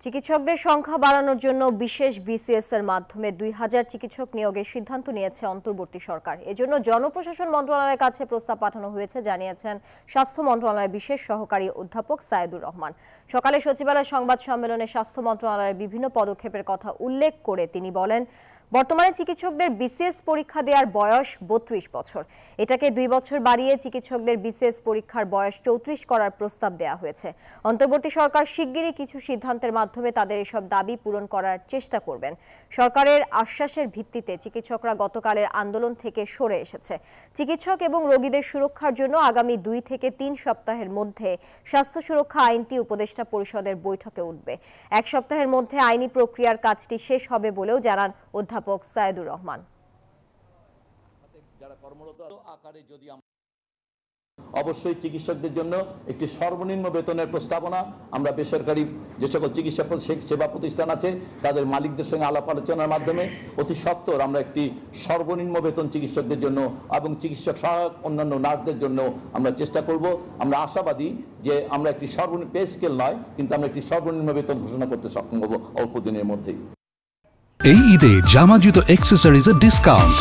চিকিৎসকদের সংখ্যা বাড়ানোর জন্য বিশেষ বিসিএস এর মাধ্যমে ২০০০ চিকিৎসক নিয়োগের সিদ্ধান্ত নিয়েছে অন্তর্বর্তী সরকার। এজন্য জনপ্রশাসন মন্ত্রণালয়ের কাছে প্রস্তাব পাঠানো হয়েছে জানিয়েছেন স্বাস্থ্য মন্ত্রণালয়ের বিশেষ সহকারী অধ্যাপক সায়েদুর রহমান। সকালে সচিবালয় সংবাদ সম্মেলনে স্বাস্থ্য মন্ত্রণালয়ের বিভিন্ন পদক্ষেপের কথা উল্লেখ করে তিনি বলেন, বর্তমানে চিকিৎসকদের বিসিএস পরীক্ষা দেওয়ার বয়স ৩২ বছর। এটাকে ২ বছর বাড়িয়ে চিকিৎসকদের বিসিএস পরীক্ষার বয়স ৩৪ করার প্রস্তাব দেওয়া হয়েছে। অন্তর্বর্তী সরকার শিগগিরই কিছু সিদ্ধান্তের মাধ্যমে তাদের এসব দাবি পূরণ করার চেষ্টা করবেন। সরকারের আশ্বাসের ভিত্তিতে চিকিৎসকরা গতকালের আন্দোলন থেকে সরে এসেছে। চিকিৎসক এবং রোগীদের সুরক্ষার জন্য আগামী ২ থেকে ৩ সপ্তাহের মধ্যে স্বাস্থ্য সুরক্ষা আইনটি উপদেষ্টা পরিষদের বৈঠকে উঠবে। ১ সপ্তাহের মধ্যে আইনি প্রক্রিয়ার কাজটি শেষ হবে বলেও জানান অধ্যাপক সায়েদুর রহমান। অবশ্যই চিকিৎসকদের জন্য একটি সর্বনিম্ন বেতনের প্রস্তাবনা আমরা বেসরকারি যে সকল চিকিৎসা সেবা প্রতিষ্ঠান আছে তাদের মালিকদের সঙ্গে আলাপ আলোচনার মাধ্যমে অতি সত্বর আমরা একটি সর্বনিম্ন বেতন চিকিৎসকদের জন্য এবং চিকিৎসক সহায়ক অন্যান্য নার্সদের জন্য আমরা চেষ্টা করব। আমরা আশাবাদী যে আমরা একটি সর্বনিম্ন পে স্কেল নয়, কিন্তু আমরা একটি সর্বনিম্ন বেতন ঘোষণা করতে সক্ষম হব অল্প দিনের মধ্যেই। এই ঈদে জামা জুতো অ্যাক্সেসরিজের ডিসকাউন্ট